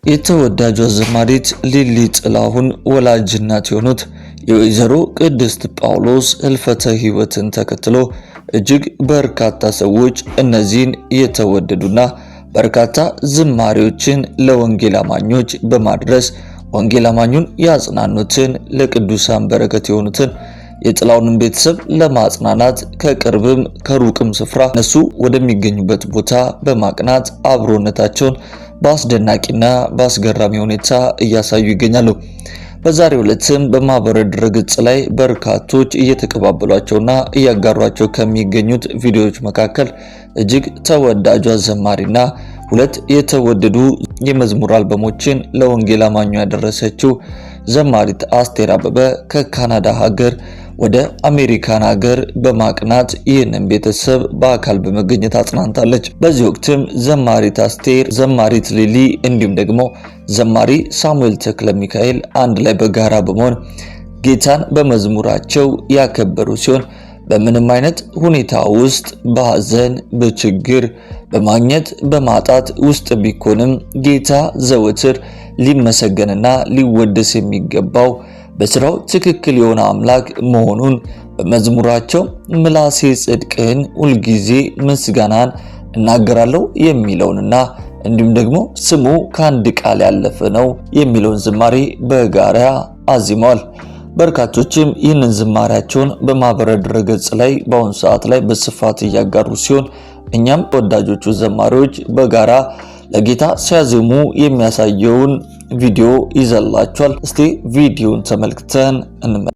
የተወዳጇ ዘማሪት ሊሊ ጥላሁን ወላጅ እናት የሆኑት የወይዘሮ ቅድስት ጳውሎስ ህልፈተ ህይወትን ተከትሎ እጅግ በርካታ ሰዎች እነዚህን የተወደዱና በርካታ ዝማሬዎችን ለወንጌል አማኞች በማድረስ ወንጌል አማኙን ያጽናኑትን ለቅዱሳን በረከት የሆኑትን የጥላሁንን ቤተሰብ ለማጽናናት ከቅርብም ከሩቅም ስፍራ እነሱ ወደሚገኙበት ቦታ በማቅናት አብሮነታቸውን በአስደናቂና በአስገራሚ ሁኔታ እያሳዩ ይገኛሉ። በዛሬው ዕለትም በማህበራዊ ድረገጽ ላይ በርካቶች እየተቀባበሏቸውና እያጋሯቸው ከሚገኙት ቪዲዮዎች መካከል እጅግ ተወዳጇ ዘማሪና ሁለት የተወደዱ የመዝሙር አልበሞችን ለወንጌል አማኙ ያደረሰችው ዘማሪት አስቴር አበበ ከካናዳ ሀገር ወደ አሜሪካን ሀገር በማቅናት ይህንን ቤተሰብ በአካል በመገኘት አጽናንታለች። በዚህ ወቅትም ዘማሪት አስቴር፣ ዘማሪት ሊሊ እንዲሁም ደግሞ ዘማሪ ሳሙኤል ተክለ ሚካኤል አንድ ላይ በጋራ በመሆን ጌታን በመዝሙራቸው ያከበሩ ሲሆን በምንም አይነት ሁኔታ ውስጥ በሐዘን፣ በችግር፣ በማግኘት በማጣት ውስጥ ቢኮንም ጌታ ዘወትር ሊመሰገንና ሊወደስ የሚገባው በስራው ትክክል የሆነ አምላክ መሆኑን በመዝሙራቸው ምላሴ ጽድቅን ሁልጊዜ ምስጋናን እናገራለሁ የሚለውንና እንዲሁም ደግሞ ስሙ ከአንድ ቃል ያለፈ ነው የሚለውን ዝማሬ በጋራ አዚመዋል። በርካቶችም ይህንን ዝማሬያቸውን በማህበራዊ ድረገጽ ላይ በአሁኑ ሰዓት ላይ በስፋት እያጋሩ ሲሆን እኛም ተወዳጆቹ ዘማሪዎች በጋራ ለጌታ ሲያዜሙ የሚያሳየውን ቪዲዮ ይዘላችኋል። እስቲ ቪዲዮን ተመልክተን እንመለስ።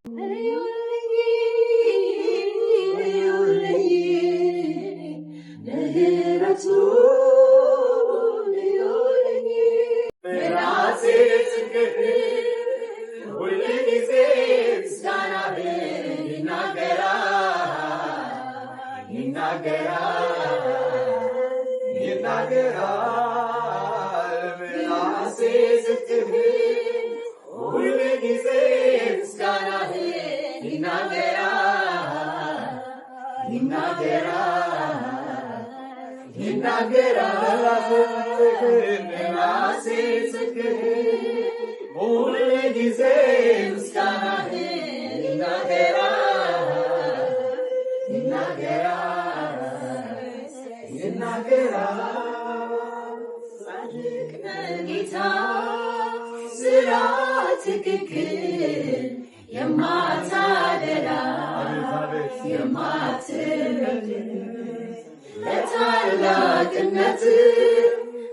ለታላቅነት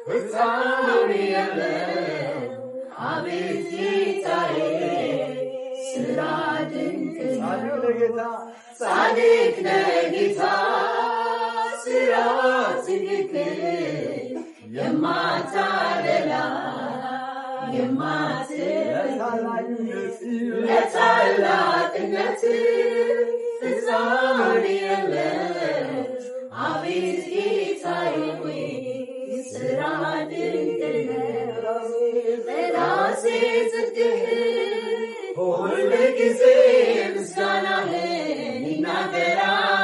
ፍጻሜ የለም አቤት ጌታዬ ስራ ድንቅ ጻድቅ ነህ ጌታ ስራ ትክክል የማታደላ ለታላቅነት ፍጻሜ የለም አቤት ጌታዬ ስራ ድንቅ ነው። ምላሴ ጽድቅህን ሁልጊዜ ምስጋናህን ይናገራል።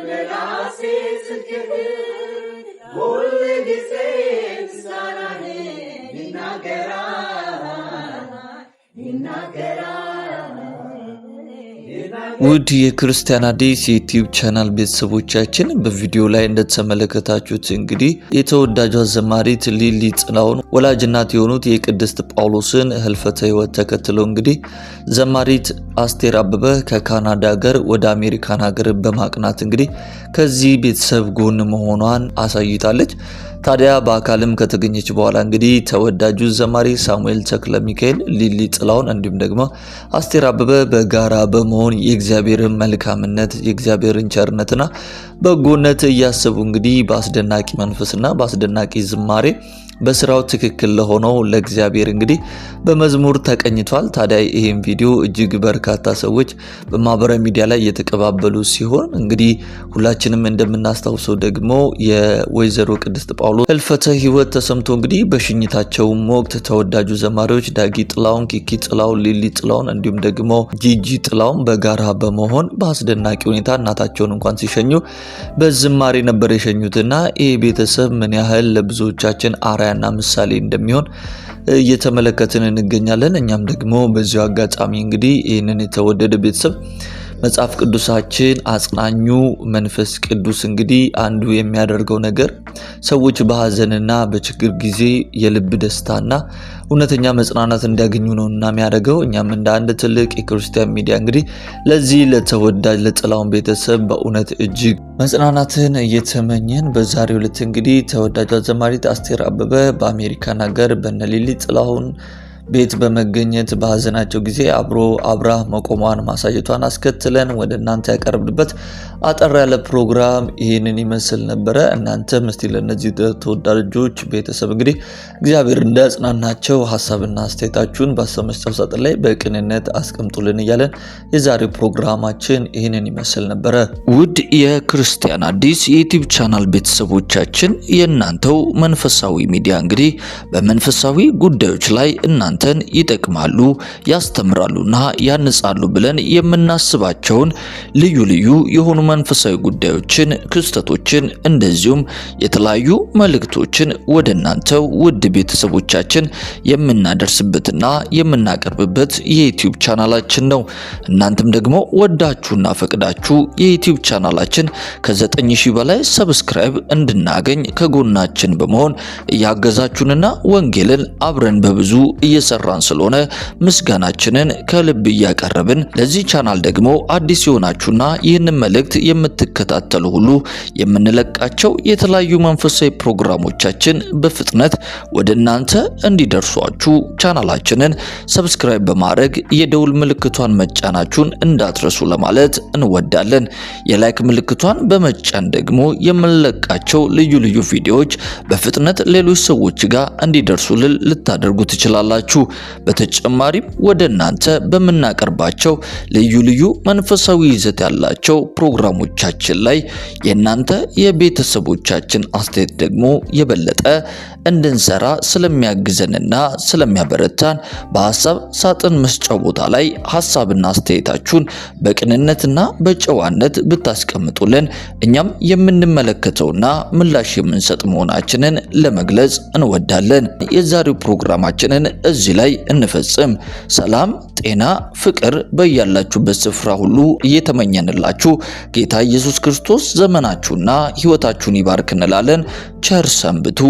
ምላሴ ጽድቅህን ሁልጊዜ ምስጋናህን ይናገራል። ውድ የክርስቲያን አዲስ ዩቲዩብ ቻናል ቤተሰቦቻችን በቪዲዮ ላይ እንደተመለከታችሁት እንግዲህ የተወዳጇ ዘማሪት ሊሊ ጥላሁን ወላጅ እናት የሆኑት የቅድስት ጳውሎስን ህልፈተ ህይወት ተከትሎ እንግዲህ ዘማሪት አስቴር አበበ ከካናዳ ሀገር ወደ አሜሪካን ሀገር በማቅናት እንግዲህ ከዚህ ቤተሰብ ጎን መሆኗን አሳይታለች። ታዲያ በአካልም ከተገኘች በኋላ እንግዲህ ተወዳጁ ዘማሪ ሳሙኤል ተክለ ሚካኤል፣ ሊሊ ጥላሁን እንዲሁም ደግሞ አስቴር አበበ በጋራ በመሆን የእግዚአብሔርን መልካምነት የእግዚአብሔርን ቸርነትና በጎነት እያሰቡ እንግዲህ በአስደናቂ መንፈስና በአስደናቂ ዝማሬ በስራው ትክክል ለሆነው ለእግዚአብሔር እንግዲህ በመዝሙር ተቀኝቷል። ታዲያ ይህም ቪዲዮ እጅግ በርካታ ሰዎች በማህበራዊ ሚዲያ ላይ እየተቀባበሉ ሲሆን እንግዲህ ሁላችንም እንደምናስታውሰው ደግሞ የወይዘሮ ቅድስት ጳውሎስ ህልፈተ ህይወት ተሰምቶ እንግዲህ በሽኝታቸውም ወቅት ተወዳጁ ዘማሪዎች ዳጊ ጥላውን፣ ኪኪ ጥላውን፣ ሊሊ ጥላውን እንዲሁም ደግሞ ጂጂ ጥላውን በጋራ በመሆን በአስደናቂ ሁኔታ እናታቸውን እንኳን ሲሸኙ በዝማሬ ነበር የሸኙትና ይህ ቤተሰብ ምን ያህል ለብዙዎቻችን አርአያና ምሳሌ እንደሚሆን እየተመለከትን እንገኛለን። እኛም ደግሞ በዚሁ አጋጣሚ እንግዲህ ይህንን የተወደደ ቤተሰብ መጽሐፍ ቅዱሳችን አጽናኙ መንፈስ ቅዱስ እንግዲህ አንዱ የሚያደርገው ነገር ሰዎች በሐዘንና በችግር ጊዜ የልብ ደስታና እውነተኛ መጽናናት እንዲያገኙ ነውና የሚያደርገው። እኛም እንደ አንድ ትልቅ የክርስቲያን ሚዲያ እንግዲህ ለዚህ ለተወዳጅ ለጥላውን ቤተሰብ በእውነት እጅግ መጽናናትን እየተመኘን በዛሬው ዕለት እንግዲህ ተወዳጇ ዘማሪት አስቴር አበበ በአሜሪካን ሀገር በነሊሊ ጥላሁን ቤት በመገኘት በሐዘናቸው ጊዜ አብራ መቆሟን ማሳየቷን አስከትለን ወደ እናንተ ያቀርብንበት አጠር ያለ ፕሮግራም ይህንን ይመስል ነበረ። እናንተም እስቲ ለነዚህ ተወዳጆች ቤተሰብ እንግዲህ እግዚአብሔር እንዳጽናናቸው ሐሳብና አስተያየታችሁን በሀሳብ መስጫው ሳጥን ላይ በቅንነት አስቀምጡልን እያለን የዛሬው ፕሮግራማችን ይህንን ይመስል ነበረ። ውድ የክርስቲያን አዲስ የዩቲዩብ ቻናል ቤተሰቦቻችን የእናንተው መንፈሳዊ ሚዲያ እንግዲህ በመንፈሳዊ ጉዳዮች ላይ እናንተን ይጠቅማሉ፣ ያስተምራሉና ያንጻሉ ብለን የምናስባቸውን ልዩ ልዩ የሆኑ መንፈሳዊ ጉዳዮችን፣ ክስተቶችን እንደዚሁም የተለያዩ መልእክቶችን ወደ እናንተው ውድ ቤተሰቦቻችን የምናደርስበትና የምናቀርብበት የዩቲዩብ ቻናላችን ነው። እናንተም ደግሞ ወዳችሁና ፈቅዳችሁ የዩቲዩብ ቻናላችን ከ9000 በላይ ሰብስክራይብ እንድናገኝ ከጎናችን በመሆን እያገዛችሁንና ወንጌልን አብረን በብዙ እየሰራን ስለሆነ ምስጋናችንን ከልብ እያቀረብን ለዚህ ቻናል ደግሞ አዲስ የሆናችሁና ይህንን መልእክት የምትከታተሉ ሁሉ የምንለቃቸው የተለያዩ መንፈሳዊ ፕሮግራሞቻችን በፍጥነት ወደ እናንተ እንዲደርሷችሁ ቻናላችንን ሰብስክራይብ በማድረግ የደውል ምልክቷን መጫናችሁን እንዳትረሱ ለማለት እንወዳለን። የላይክ ምልክቷን በመጫን ደግሞ የምንለቃቸው ልዩ ልዩ ቪዲዮዎች በፍጥነት ሌሎች ሰዎች ጋር እንዲደርሱልን ልታደርጉ ትችላላችሁ። በተጨማሪም ወደ እናንተ በምናቀርባቸው ልዩ ልዩ መንፈሳዊ ይዘት ያላቸው ፕሮግራሞቻችን ላይ የእናንተ የቤተሰቦቻችን አስተያየት ደግሞ የበለጠ እንድንሰራ ስለሚያግዘንና ስለሚያበረታን በሐሳብ ሳጥን መስጫው ቦታ ላይ ሐሳብና አስተያየታችሁን በቅንነትና በጨዋነት ብታስቀምጡልን እኛም የምንመለከተውና ምላሽ የምንሰጥ መሆናችንን ለመግለጽ እንወዳለን። የዛሬው ፕሮግራማችንን እዚህ ላይ እንፈጽም። ሰላም፣ ጤና፣ ፍቅር በያላችሁበት ስፍራ ሁሉ እየተመኘንላችሁ ጌታ ኢየሱስ ክርስቶስ ዘመናችሁና ሕይወታችሁን ይባርክ እንላለን። ቸር ሰንብቱ።